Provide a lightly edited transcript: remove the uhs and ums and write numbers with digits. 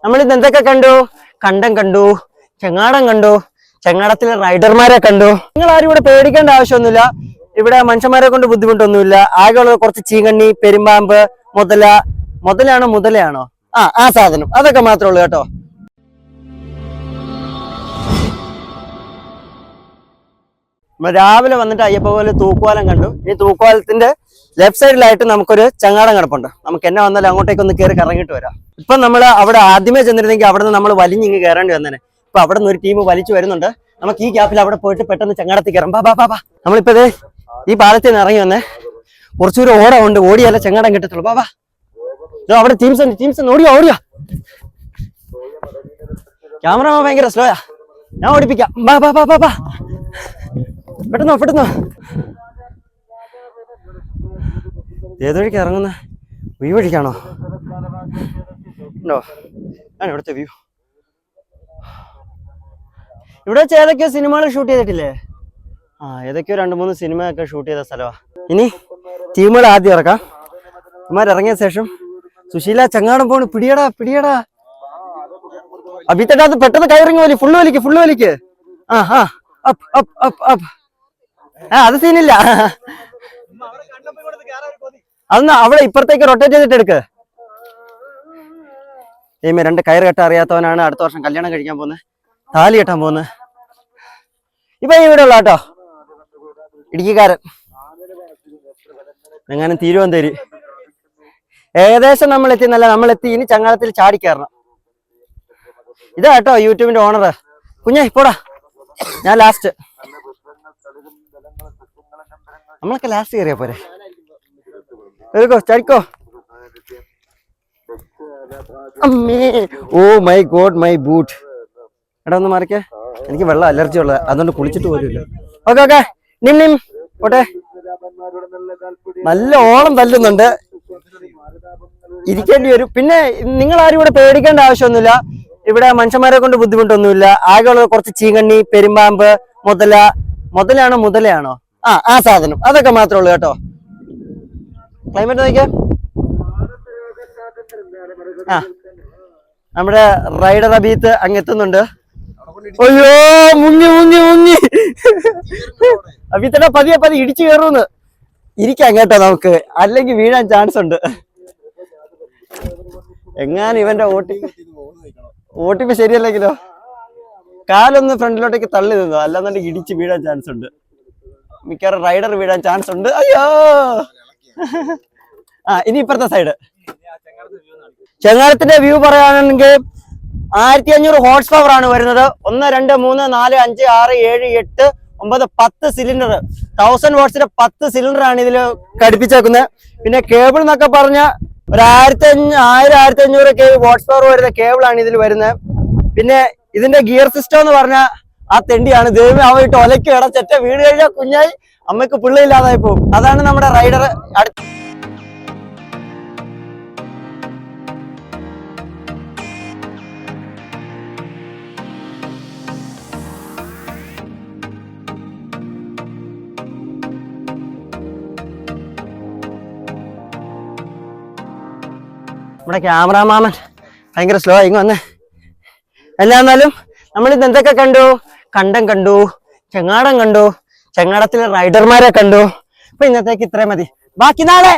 നമ്മളിത് എന്തൊക്കെ കണ്ടു? കണ്ടം കണ്ടു, ചെങ്ങാടം കണ്ടു, ചെങ്ങാടത്തിലെ റൈഡർമാരെ കണ്ടു. നിങ്ങൾ ആരും ഇവിടെ പേടിക്കേണ്ട ആവശ്യമൊന്നുമില്ല. ഇവിടെ മനുഷ്യന്മാരെ കൊണ്ട് ബുദ്ധിമുട്ടൊന്നുമില്ല. ആകെയുള്ളത് കുറച്ച് ചീങ്കണ്ണി, പെരുമ്പാമ്പ്, മുതലാണോ ആ സാധനം, അതൊക്കെ മാത്രമേ ഉള്ളൂ കേട്ടോ. നമ്മൾ രാവിലെ വന്നിട്ട് അയ്യപ്പ പോലെ തൂക്കുവാലം കണ്ടു. ഈ തൂക്കുവാലത്തിന്റെ ലെഫ്റ്റ് സൈഡിലായിട്ട് നമുക്കൊരു ചങ്ങാടം കിടപ്പുണ്ട്. നമുക്ക് എന്നെ വന്നാലും അങ്ങോട്ടേക്ക് ഒന്ന് കയറി കറങ്ങിയിട്ട് വരാം. ഇപ്പൊ നമ്മൾ അവിടെ ആദ്യമേ ചെന്നിരുന്നെങ്കിൽ അവിടെ നിന്ന് നമ്മൾ വലിഞ്ഞിങ്ങ് കയറേണ്ടി വന്നേനെ. ഇപ്പൊ അവിടെ നിന്ന് ഒരു ടീം വലിച്ചു വരുന്നുണ്ട്. നമുക്ക് ഈ ഗ്യാപ്പിൽ അവിടെ പോയിട്ട് പെട്ടെന്ന് ചങ്ങാടത്തിൽ കയറാം. ബാ നമ്മളിപ്പോ ഈ പാലത്തിൽ നിന്ന് ഇറങ്ങി വന്നേ. കുറച്ചുകൂടെ ഓടമുണ്ട്, ഓടിയാലേ ചങ്ങാടം കിട്ടത്തുള്ളൂ. ബാ അവിടെ ടീംസ് ഓടിയാ. ക്യാമറമാൻ ഭയങ്കര സ്ലോയാ, ഞാൻ ഓടിപ്പിക്കാം. ബാ പെട്ടെന്നോ. ഏതൊഴിക്ക് ഇറങ്ങുന്ന? വ്യൂ വഴിക്കാണോ? ഉണ്ടോ? ആണ് ഇവിടുത്തെ വ്യൂ. ഇവിടെ വെച്ച് ഏതൊക്കെയോ സിനിമകൾ ഷൂട്ട് ചെയ്തിട്ടില്ലേ? ഏതൊക്കെയോ 2-3 സിനിമയൊക്കെ ഷൂട്ട് ചെയ്ത സ്ഥലമാണ്. ഇനി ടീമുകൾ ആദ്യം ഇറക്കാം. ഇറങ്ങിയ ശേഷം സുശീല ചങ്ങാടം പോണ്. പിടിയടാ. അഭിത്തട്ടാ പെട്ടെന്ന് കയറിങ്ങി ഫുള്ള് വലിക്ക്. അത് സീനില്ല. അതൊന്ന് അവിടെ ഇപ്പുറത്തേക്ക് റൊട്ടേറ്റ് ചെയ്തിട്ട് എടുക്ക്. 2 കയറ് കെട്ടാൻ അറിയാത്തവനാണ് അടുത്ത വർഷം കല്യാണം കഴിക്കാൻ പോകുന്നത്, താലി കെട്ടാൻ പോകുന്നത്. ഇപ്പൊ ഇവിടെ ഉള്ള കേട്ടോ ഇടുക്കിക്കാരൻ എങ്ങാനും തിരുവനന്തപുരം. ഏകദേശം നമ്മൾ എത്തി. ഇനി ചങ്ങാടത്തിൽ ചാടി കയറണം. ഇതാ കേട്ടോ യൂട്യൂബിന്റെ ഓണർ കുഞ്ഞേ. പോടാ, ഞാൻ ലാസ്റ്റ്. നമ്മളൊക്കെ ലാസ്റ്റ് കയറിയാ പോരെ? ചടിക്കോ. Oh my god, my boot. എടാ ഒന്ന് മാറിക്കേ, എനിക്ക് വെള്ളം അലർജി ഉള്ളത്, അതുകൊണ്ട് കുളിച്ചിട്ട് പോലുമില്ല. ഓക്കെ നിം പോട്ടെ. നല്ല ഓളം തല്ലുന്നുണ്ട്, ഇരിക്കേണ്ടി വരും. പിന്നെ നിങ്ങൾ ആരും ഇവിടെ പേടിക്കേണ്ട ആവശ്യമൊന്നുമില്ല. ഇവിടെ മനുഷ്യന്മാരെ കൊണ്ട് ബുദ്ധിമുട്ടൊന്നുമില്ല. ആകെയുള്ളത് കുറച്ച് ചീങ്കണ്ണി, പെരുമ്പാമ്പ്, മുതലാണോ ആ സാധനം, അതൊക്കെ മാത്രമേ ഉള്ളൂ കേട്ടോ. ക്ലൈമറ്റ് നോക്കിയേ. നമ്മുടെ റൈഡർ അബീത്ത് അങ്ങെത്തുന്നുണ്ട്. അയ്യോ മുങ്ങി. അബീത്തട പതിയെ ഇടിച്ചു കയറൂന്ന്. ഇരിക്കാം കേട്ടോ നമുക്ക്, അല്ലെങ്കിൽ വീഴാൻ ചാൻസ് ഉണ്ട്. എങ്ങാനും ഇവന്റെ ഓട്ടിപ്പ് ശരിയല്ലെങ്കിലോ? കാലൊന്ന് ഫ്രണ്ടിലോട്ടേക്ക് തള്ളി നിന്നോ, അല്ലാന്നുണ്ടെങ്കിൽ ഇടിച്ച് വീഴാൻ ചാൻസ് ഉണ്ട്. മിക്കവാറും റൈഡർ വീഴാൻ ചാൻസ് ഉണ്ട്. അയ്യോ ഇനി ഇപ്പുറത്തെ സൈഡ് ചെങ്ങാടത്തിന്റെ വ്യൂ പറയുകയാണെങ്കിൽ 1500 ഹോഴ്സ് പവർ ആണ് വരുന്നത്. 1, 2, 3, 4, 5, 6, 7, 8, 9, 10 സിലിണ്ടർ. 1000 വാട്ട്സിന്റെ 10 സിലിണ്ടർ ആണ് ഇതിൽ ഘടിപ്പിച്ചേക്കുന്നത്. പിന്നെ കേബിൾ എന്നൊക്കെ പറഞ്ഞ ഒരു 1500 വാട്ട്സ് പവർ വരുന്ന കേബിളാണ് ഇതിൽ വരുന്നത്. പിന്നെ ഇതിന്റെ ഗിയർ സിസ്റ്റം എന്ന് പറഞ്ഞാൽ ആ തെണ്ടിയാണ്. ദൈവം അവയിട്ട് ഒലയ്ക്ക് ഇടച്ചെറ്റ വീട് കഴിഞ്ഞാൽ കുഞ്ഞായി അമ്മയ്ക്ക് പിള്ളയില്ലാതായി പോകും. അതാണ് നമ്മുടെ റൈഡർ. നമ്മുടെ ക്യാമറാമാമൻ ഭയങ്കര സ്ലോ ഇങ്ങ് വന്നേ. എന്നാലും നമ്മളിത് എന്തൊക്കെ കണ്ടു? കണ്ടം കണ്ടു, ചെങ്ങാടം കണ്ടു, ചെങ്ങാടത്തിലെ റൈഡർമാരെ കണ്ടു. അപ്പൊ ഇന്നത്തേക്ക് ഇത്രയും മതി. ബാക്കി നാളെ